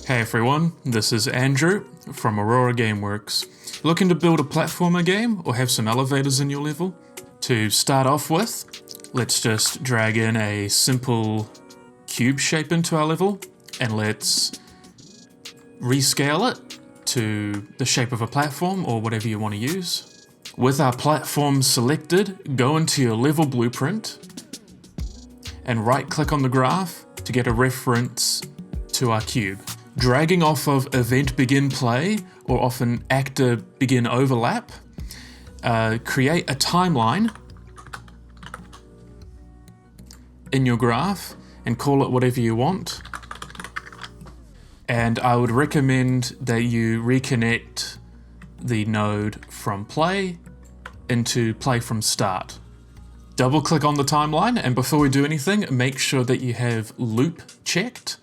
Hey everyone, this is Andrew from Aurora Gameworks. Looking to build a platformer game or have some elevators in your level? To start off with, let's just drag in a simple cube shape into our level and let's rescale it to the shape of a platform or whatever you want to use. With our platform selected, go into your level blueprint and right click on the graph to get a reference to our cube. Dragging off of event begin play or often actor begin overlap, create a timeline in your graph and call it whatever you want. And I would recommend that you reconnect the node from play into play from start. Double click on the timeline, and before we do anything, make sure that you have loop checked.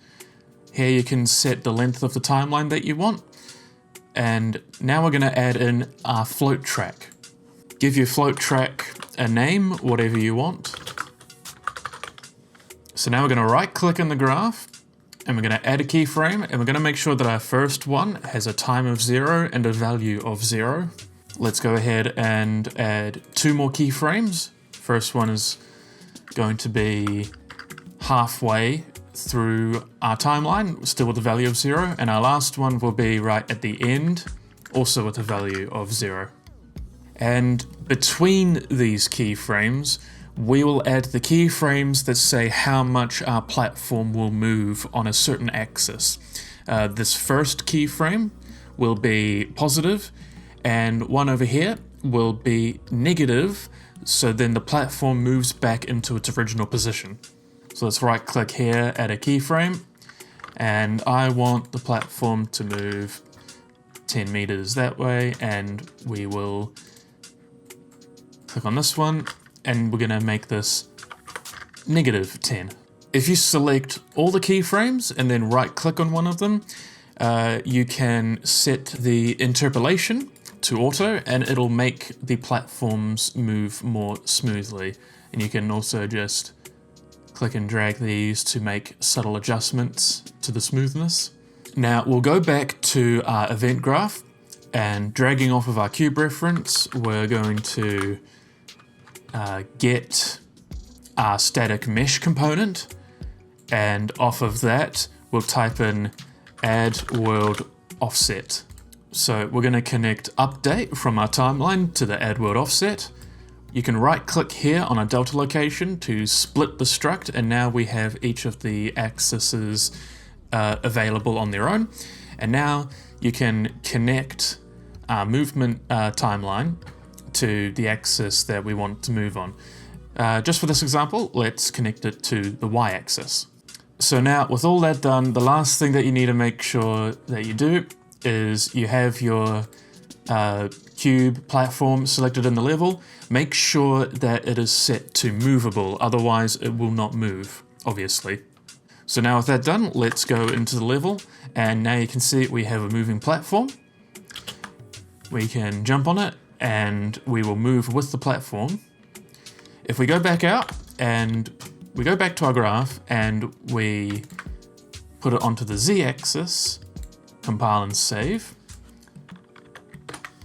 Here you can set the length of the timeline that you want. And now we're going to add in our float track. Give your float track a name, whatever you want. So now we're going to right click in the graph and we're going to add a keyframe, and we're going to make sure that our first one has a time of 0 and a value of 0. Let's go ahead and add 2 more keyframes. First one is going to be halfway through our timeline, still with a value of 0, and our last one will be right at the end, also with a value of 0. And between these keyframes, we will add the keyframes that say how much our platform will move on a certain axis. This first keyframe will be positive, and one over here will be negative, so then the platform moves back into its original position. So let's right click here, add a keyframe, and I want the platform to move 10 meters that way, and we will click on this one, and we're gonna make this negative 10. If you select all the keyframes and then right click on one of them, you can set the interpolation to auto, and it'll make the platforms move more smoothly. And you can also just click and drag these to make subtle adjustments to the smoothness. Now we'll go back to our event graph, and dragging off of our cube reference, we're going to get our static mesh component, and off of that we'll type in add world offset. So we're going to connect update from our timeline to the add world offset. You can right click here on a delta location to split the struct, and now we have each of the axes available on their own. And now you can connect our movement timeline to the axis that we want to move on. Just for this example, let's connect it to the y-axis. So now with all that done, the last thing that you need to make sure that you do is you have your cube platform selected in the level. Make sure that it is set to movable, otherwise it will not move, obviously. So now with that done, let's go into the level, and now you can see we have a moving platform. We can jump on it and we will move with the platform. If we go back out and we go back to our graph and we put it onto the z-axis, compile and save.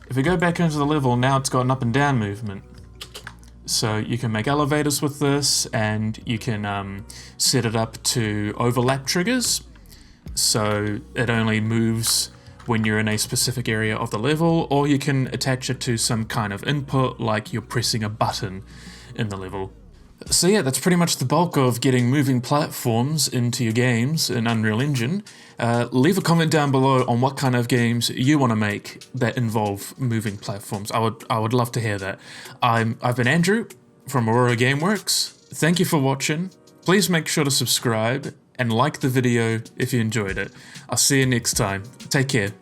If we go back into the level, now it's got an up and down movement. So you can make elevators with this, and you can set it up to overlap triggers. So it only moves when you're in a specific area of the level, or you can attach it to some kind of input like you're pressing a button in the level. So yeah, that's pretty much the bulk of getting moving platforms into your games in Unreal Engine. Leave a comment down below on what kind of games you want to make that involve moving platforms. I would love to hear that. I've been Andrew from Aurora Gameworks. Thank you for watching. Please make sure to subscribe and like the video if you enjoyed it. I'll see you next time. Take care.